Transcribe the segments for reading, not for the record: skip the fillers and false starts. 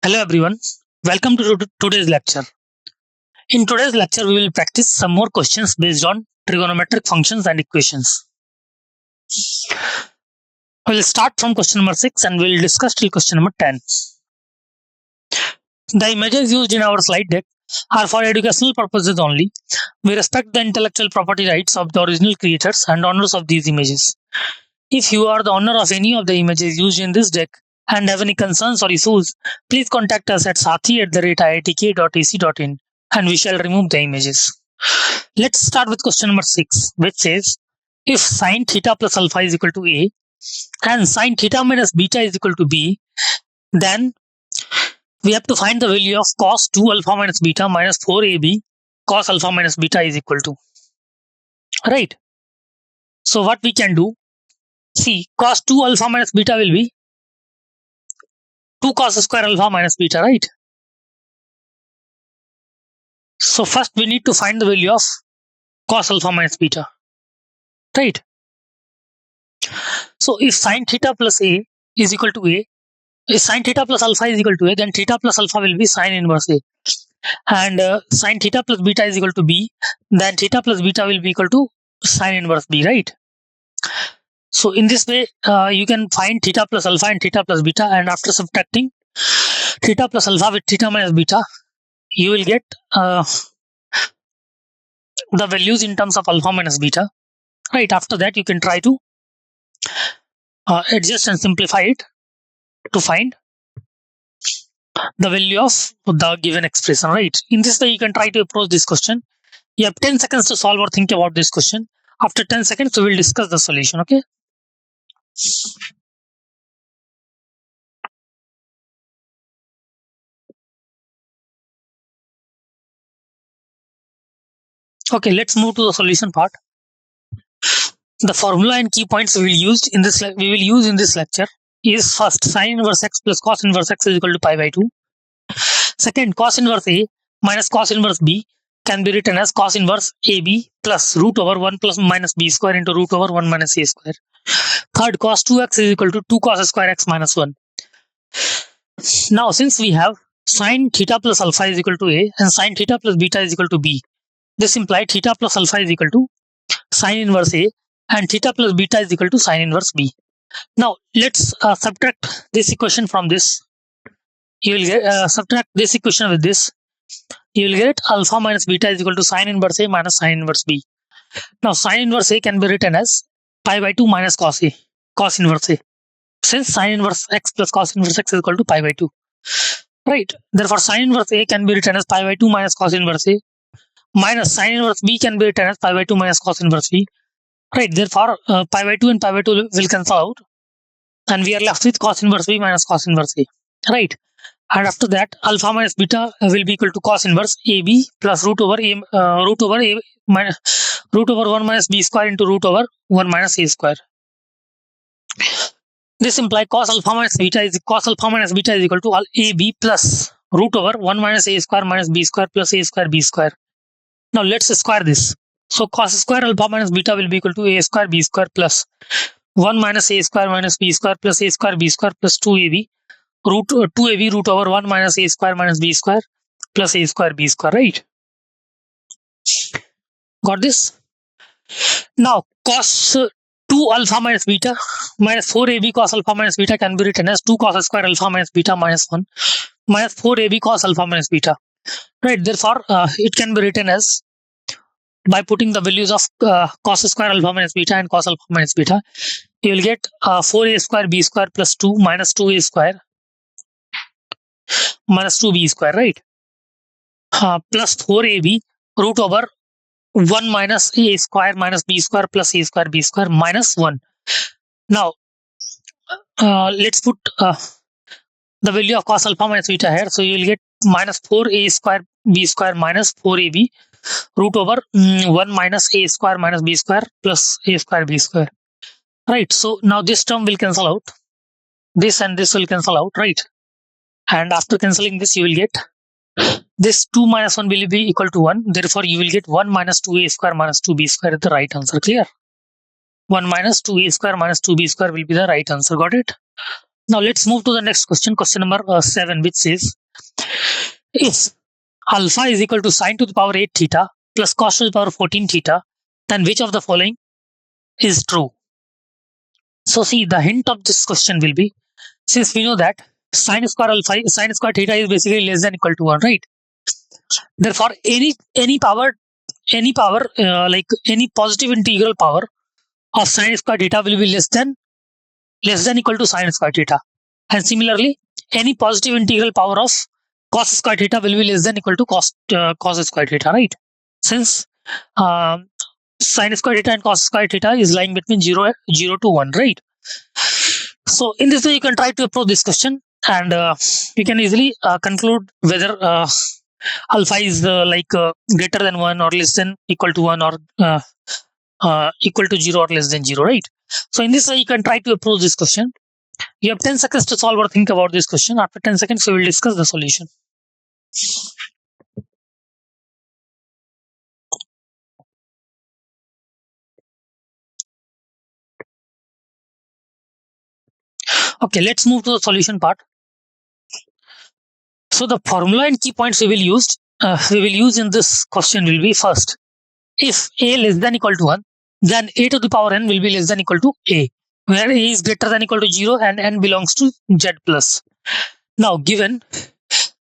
Hello everyone, welcome to today's lecture. In today's lecture, we will practice some more questions based on trigonometric functions and equations. We'll start from question number 6 and we'll discuss till question number 10. The images used in our slide deck are for educational purposes only. We respect the intellectual property rights of the original creators and owners of these images. If you are the owner of any of the images used in this deck and have any concerns or issues, please contact us at sathi@iitk.ac.in and we shall remove the images. Let's start with question number 6, which says, if sine theta plus alpha is equal to A and sine theta minus beta is equal to B, then we have to find the value of cos 2 alpha minus beta minus 4AB cos alpha minus beta is equal to. Right. So what we can do, see, cos 2 alpha minus beta will be 2 cos square alpha minus beta, right? So first we need to find the value of cos alpha minus beta, right? So if sine theta plus A is equal to A, if sine theta plus alpha is equal to A, then theta plus alpha will be sine inverse A. And sine theta plus beta is equal to B, then theta plus beta will be equal to sine inverse B, right? So in this way, you can find theta plus alpha and theta plus beta, and after subtracting theta plus alpha with theta minus beta, you will get the values in terms of alpha minus beta, right? After that, you can try to adjust and simplify it to find the value of the given expression, right? In this way, you can try to approach this question. You have 10 seconds to solve or think about this question. After 10 seconds, we will discuss the solution, okay? Okay, let's move to the solution part. The formula and key points we will use in this lecture is first sine inverse x plus cos inverse x is equal to pi by 2. Second, cos inverse A minus cos inverse B can be written as cos inverse AB plus root over 1 plus minus B square into root over 1 minus A square. Third, cos 2x is equal to 2 cos square x minus 1. Now, since we have sine theta plus alpha is equal to A and sine theta plus beta is equal to B, this implies theta plus alpha is equal to sine inverse A and theta plus beta is equal to sine inverse B. Now, let's subtract this equation from this. You will get subtract this equation with this. You will get alpha minus beta is equal to sine inverse A minus sine inverse B. Now, sine inverse A can be written as pi by 2 minus cos A, cos inverse A. Since sine inverse x plus cos inverse x is equal to pi by 2. Right. Therefore, sine inverse A can be written as pi by 2 minus cos inverse A minus sine inverse B can be written as pi by 2 minus cos inverse B. Right. Therefore, pi by 2 and pi by 2 will cancel out. And we are left with cos inverse B minus cos inverse A. Right. And after that, alpha minus beta will be equal to cos inverse AB plus root over A minus root over 1 minus B square into root over 1 minus A square. This implies cos alpha minus beta is equal to AB plus root over 1 minus A square minus B square plus A square B square. Now let's square this. So cos square alpha minus beta will be equal to A square B square plus 1 minus A square minus B square plus A square B square plus 2AB root 2AB root over 1 minus A square minus B square plus A square B square, right? Got this? Now cos 2 alpha minus beta minus 4AB cos alpha minus beta can be written as 2 cos square alpha minus beta minus 1 minus 4AB cos alpha minus beta. Right, therefore, it can be written as, by putting the values of cos square alpha minus beta and cos alpha minus beta, you will get 4A square B square plus 2 minus 2A square minus 2B square, right? Plus 4AB root over 1 minus A square minus B square plus A square B square minus 1. Now, let's put the value of cos alpha minus beta here. So you will get minus 4A square B square minus 4AB root over 1 minus A square minus B square plus A square B square. Right. So now this term will cancel out. This and this will cancel out, right? And after cancelling this, you will get this 2 minus 1 will be equal to 1. Therefore, you will get 1 minus 2A square minus 2B square is the right answer. Clear? 1 minus 2A square minus 2B square will be the right answer. Got it? Now let's move to the next question, question number 7, which says, if alpha is equal to sine to the power 8 theta plus cos to the power 14 theta, then which of the following is true? So see, the hint of this question will be, since we know that sine square theta is basically less than equal to 1, right? Therefore, any power like any positive integral power of sine square theta will be less than equal to sine square theta, and similarly, any positive integral power of cos square theta will be less than equal to cos square theta, right? Since sine square theta and cos square theta is lying between 0 to 1, right? So in this way, you can try to approach this question, and you can easily conclude whether alpha is greater than 1 or less than equal to 1, or equal to 0 or less than 0, right? So in this way, you can try to approach this question. You have 10 seconds to solve or think about this question. After 10 seconds, we will discuss the solution. Okay, let's move to the solution part. So the formula and key points we will use in this question will be, first, if a less than equal to 1, then a to the power n will be less than equal to a, where a is greater than equal to 0 and n belongs to z plus. Now given,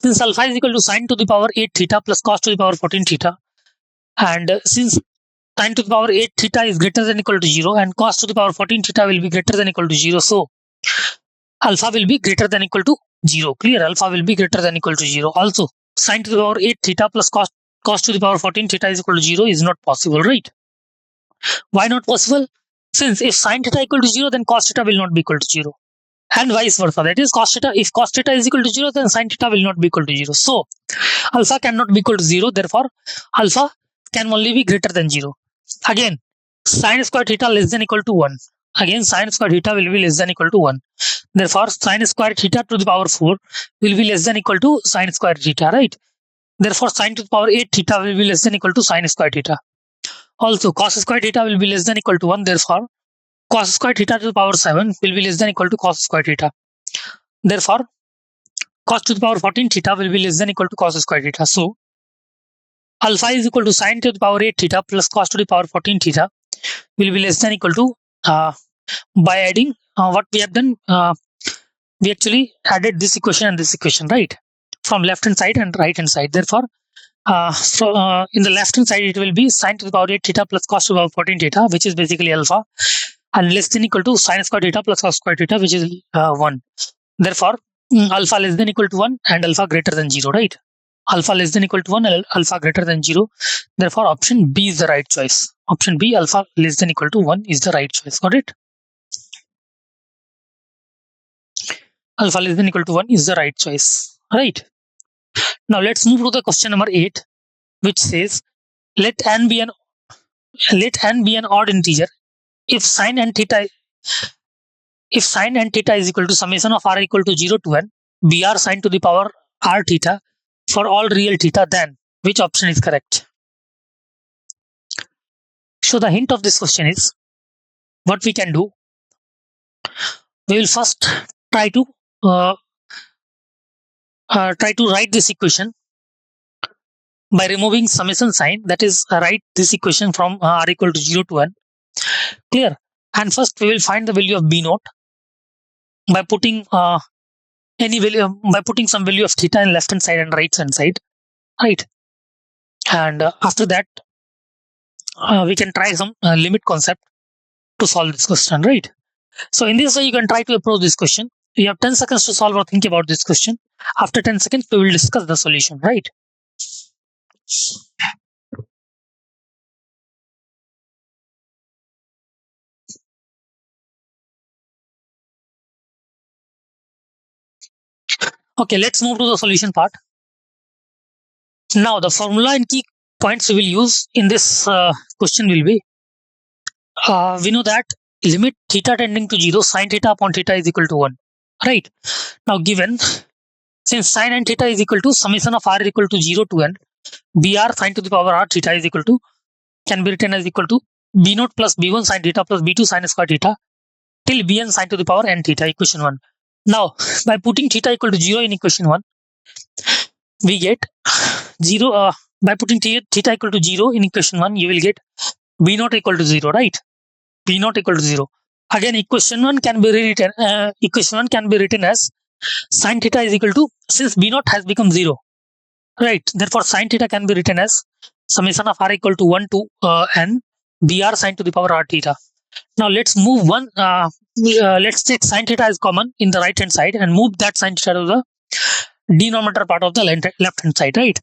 since alpha is equal to sine to the power 8 theta plus cos to the power 14 theta, and since sine to the power 8 theta is greater than equal to 0 and cos to the power 14 theta will be greater than equal to 0, so alpha will be greater than equal to 0. Clear? Alpha will be greater than equal to 0. Also, sine to the power 8 theta plus cos to the power 14 theta is equal to 0 is not possible, right? Why not possible? Since if sine theta equal to 0, then cos theta will not be equal to 0. And vice versa. That is, if cos theta is equal to 0, then sine theta will not be equal to 0. So, alpha cannot be equal to 0. Therefore, alpha can only be greater than 0. Again, sine square theta less than equal to 1. Again, sine square theta will be less than equal to 1. Therefore, sine square theta to the power 4 will be less than equal to sine square theta, right? Therefore, sine to the power 8 theta will be less than equal to sine square theta. Also, cos square theta will be less than equal to 1. Therefore, cos square theta to the power 7 will be less than equal to cos square theta. Therefore, cos to the power 14 theta will be less than equal to cos square theta. So, alpha is equal to sine to the power 8 theta plus cos to the power 14 theta will be less than equal to, by adding what we have done, we actually added this equation and this equation, right? From left hand side and right hand side. Therefore, in the left hand side, it will be sine to the power 8 theta plus cos to the power 14 theta, which is basically alpha, and less than equal to sine square theta plus cos square theta, which is 1. Therefore, alpha less than equal to 1 and alpha greater than 0, right? Alpha less than equal to 1 and alpha greater than 0. Therefore, option B is the right choice. Option B, alpha less than equal to 1, is the right choice. Got it? Alpha less than equal to 1 is the right choice, right? Now let's move to the question number 8, which says, let n be an odd integer if sine and theta is equal to summation of r equal to 0 to n br sine to the power r theta for all real theta, then which option is correct? So the hint of this question is, what we can do, we will first try to write this equation by removing summation sign. That is, write this equation from r equal to 0 to n. Clear? And first we will find the value of b naught by putting some value of theta in left hand side and right hand side, right? And after that, we can try some limit concept to solve this question, right? So in this way, you can try to approach this question. You have 10 seconds to solve or think about this question. After 10 seconds, we will discuss the solution, right? Okay, let's move to the solution part. Now, the formula and key points we will use in this question will be, we know that limit theta tending to 0, sine theta upon theta is equal to 1, right? Now, given, since sine and theta is equal to summation of r equal to 0 to n, br sine to the power r theta is equal to, can be written as equal to b naught plus b1 sine theta plus b2 sine square theta till bn sine to the power n theta, equation 1. Now, by putting theta equal to 0 in equation 1, we get 0. By putting theta equal to 0 in equation 1, you will get v naught equal to 0, right? V naught equal to 0. Again, equation 1 can be rewritten. Equation 1 can be written as sin theta is equal to, since v naught has become 0, right? Therefore, sin theta can be written as summation of r equal to 1 to n br sin to the power r theta. Now let's move one. Let's take sin theta as common in the right hand side and move that sin theta to the denominator part of the left hand side, right?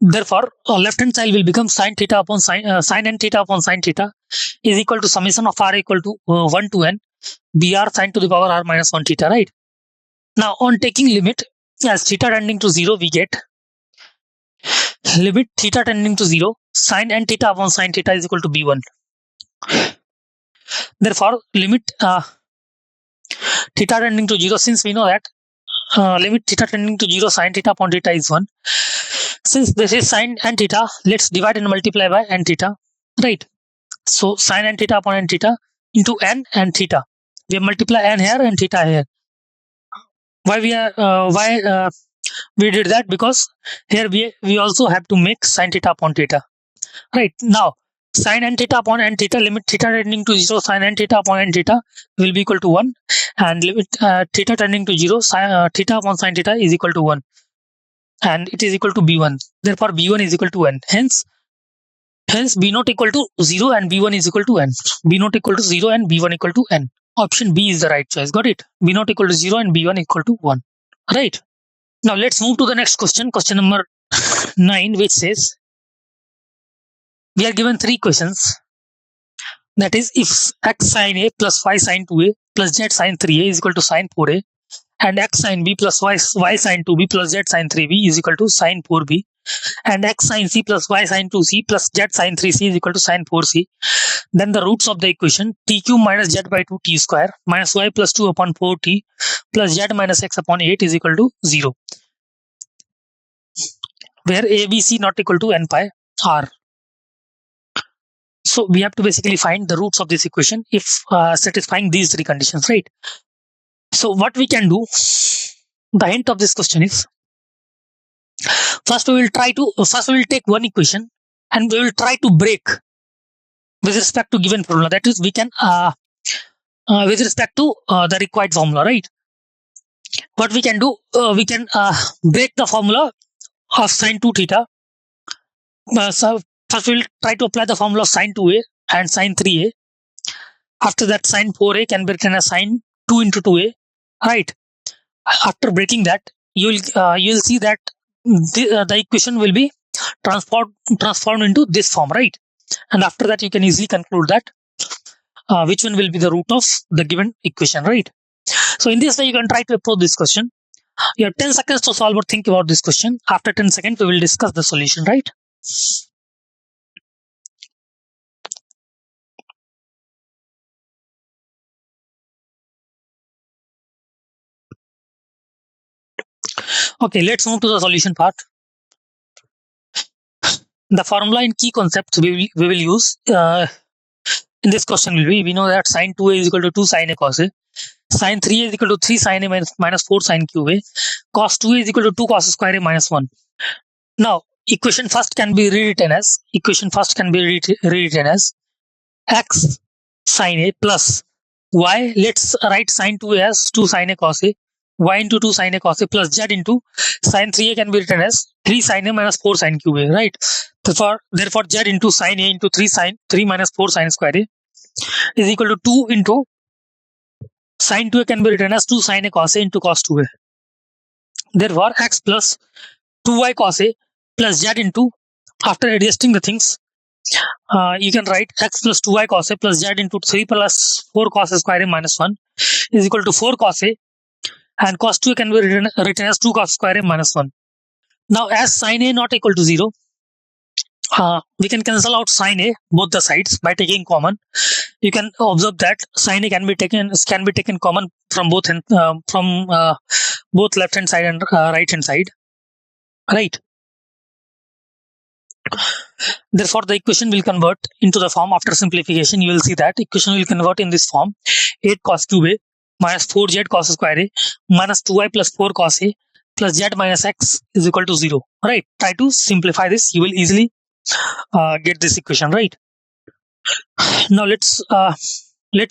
Therefore, left hand side will become sin theta upon sin n theta upon sin theta is equal to summation of r equal to 1 to n br sin to the power r minus 1 theta, right? Now, on taking limit as theta tending to 0, we get limit theta tending to 0 sin n theta upon sin theta is equal to b1. Therefore, limit theta tending to 0, since we know that limit theta tending to 0 sin theta upon theta is 1. Since this is sin n theta, let's divide and multiply by n theta, right? So sin n theta upon n theta into n and theta. We multiply n here and theta here. Why we did that? Because here we also have to make sin theta upon theta, right? Now, sin n theta upon n theta, limit theta tending to 0 sin n theta upon n theta will be equal to 1, and limit theta tending to 0 theta upon sin theta is equal to 1, and it is equal to b1. Therefore, b1 is equal to n. Hence b not equal to 0 and b1 is equal to n. b not equal to 0 and b1 equal to n. Option B is the right choice. Got it? b not equal to 0 and b1 equal to 1. Right. Now let's move to the next question. Question number 9, which says we are given 3 questions. That is, if x sin a plus y sin 2a plus z sin 3a is equal to sin 4a, and x sin b plus y sin 2b plus z sin 3b is equal to sin 4b, and x sin c plus y sin 2c plus z sin 3c is equal to sin 4c, then the roots of the equation t cube minus z by 2 t square minus y plus 2 upon 4t plus z minus x upon 8 is equal to 0, where a, b, c not equal to n pi r. So we have to basically find the roots of this equation if satisfying these 3 conditions, right? So what we can do, the hint of this question is, first we will take one equation and we will try to break with respect to given formula. That is, we can with respect to the required formula, right? What we can do, we can break the formula of sin 2 theta. So first we will try to apply the formula of sin 2a and sin 3a. After that, sin 4a can be written as sin 2 into 2a, right? After breaking that, you'll see that the equation will be transformed into this form, right? And after that, you can easily conclude that which one will be the root of the given equation, right? So in this way, you can try to approach this question. You have 10 seconds to solve or think about this question. After 10 seconds, we will discuss the solution, right? Okay, let's move to the solution part. The formula and key concepts we will use in this question will be, we know that sin 2a is equal to 2 sin a cos a, sin 3a is equal to 3 sin a minus 4 sin cube a, cos 2a is equal to 2 cos square a minus 1. Now, equation first can be rewritten as x sin a plus y. Let's write sin 2a as 2 sin a cos a, y into 2 sin a cos a plus z into sin 3a can be written as 3 sin a minus 4 sin cube a, right? Therefore z into sin a into 3 minus 4 sin square a is equal to 2 into sin 2a can be written as 2 sin a cos a into cos 2a. Therefore, x plus 2y cos a plus z into, after adjusting the things, you can write x plus 2y cos a plus z into 3 plus 4 cos square a minus 1 is equal to 4 cos a, and cos 2a can be written as 2 cos square a minus 1. Now, as sin a not equal to 0, we can cancel out sin a both the sides by taking common. You can observe that sin a can be taken common from both both left hand side and right hand side, right? Therefore, the equation will convert into the form after simplification. You will see that equation will convert in this form: 8 cos cube a minus 4z cos square a minus 2y plus 4 cos a plus z minus x is equal to 0. Right? Try to simplify this. You will easily get this equation. Right? Now let's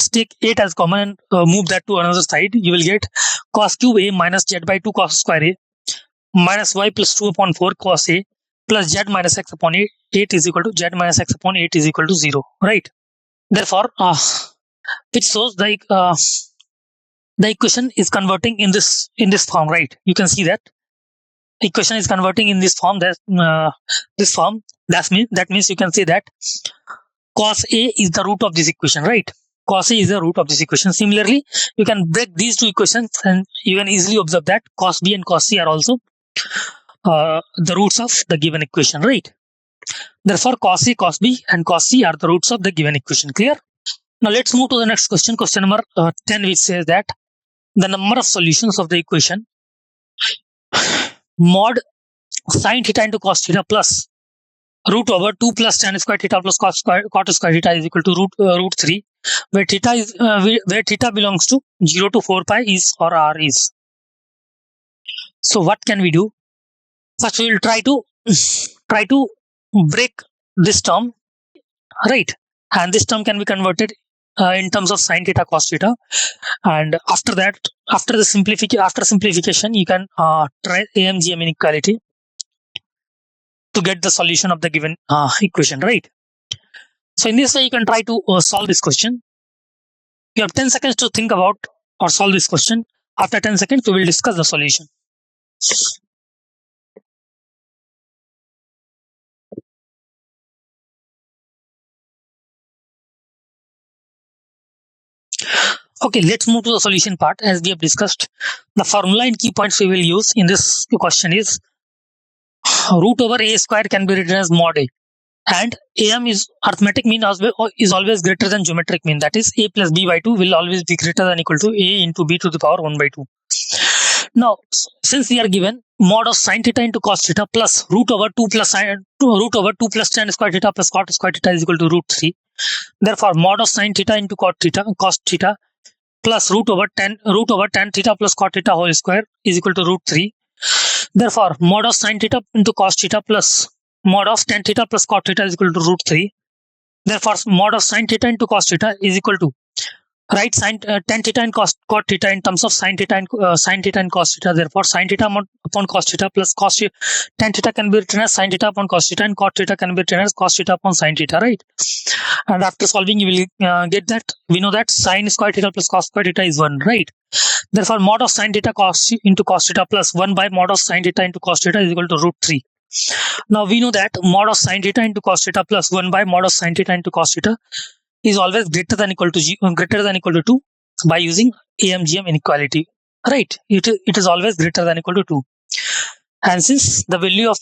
take 8 as common and move that to another side. You will get cos cube a minus z by 2 cos square a minus y plus 2 upon 4 cos a plus z minus x upon 8 is equal to z minus x upon 8 is equal to 0. Right? Therefore, which shows the equation is converting in this form. Right? You can see that equation is converting in this form. That means you can say that cos a is the root of this equation. Right? Cos a is the root of this equation. Similarly, you can break these two equations and you can easily observe that cos b and cos c are also the roots of the given equation. Right? Therefore, cos a, cos b and cos c are the roots of the given equation. Clear? Now let's move to the next question. Question number 10, which says that the number of solutions of the equation mod sin theta into cos theta plus root over 2 plus tan square theta plus cot square theta is equal to root 3, where theta belongs to 0 to 4 pi is or r is. So what can we do? First, we will try to break this term, right? And this term can be converted in terms of sin theta cos theta, and after that, after simplification, you can try AMGM inequality to get the solution of the given equation. Right? So in this way, you can try to solve this question. You have 10 seconds to think about or solve this question. After 10 seconds, we will discuss the solution. Okay, let's move to the solution part. As we have discussed, the formula and key points we will use in this question is root over a square can be written as mod a, and AM is arithmetic mean is always greater than geometric mean. That is, a plus b by 2 will always be greater than equal to a into b to the power 1 by 2. Now, since we are given mod of sin theta into cos theta plus root over 2 plus tan square theta plus cot square theta is equal to root 3. Therefore, mod of sin theta into cos theta plus root over tan theta plus cot theta whole square is equal to root 3. Therefore, mod of sin theta into cos theta plus mod of tan theta plus cot theta is equal to root 3. Therefore, mod of sin theta into cos theta is equal to tan theta and cot theta in terms of sin theta and cos theta. Therefore, sin theta upon cos theta plus tan theta can be written as sin theta upon cos theta, and cot theta can be written as cos theta upon sin theta. Right? And after solving, you will get that we know that sin square theta plus cos square theta is 1. Right? Therefore, mod of sin theta into cos theta plus 1 by mod of sin theta into cos theta is equal to root 3. Now we know that mod of sin theta into cos theta plus 1 by mod of sin theta into cos theta is always greater than equal to 2 by using AMGM inequality. Right? It is always greater than equal to 2. And since the value of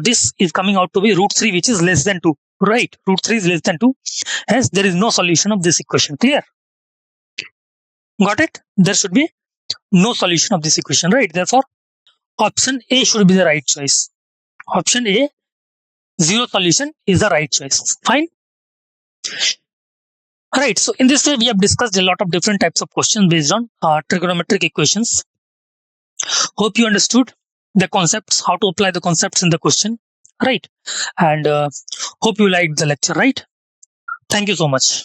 this is coming out to be root 3, which is less than 2. Right? Root 3 is less than 2. Hence, there is no solution of this equation. Clear? Got it? There should be no solution of this equation. Right? Therefore, option A should be the right choice. Option A, zero solution, is the right choice. Fine? Right. So in this way, we have discussed a lot of different types of questions based on trigonometric equations. Hope you understood the concepts, how to apply the concepts in the question. Right. And hope you liked the lecture. Right. Thank you so much.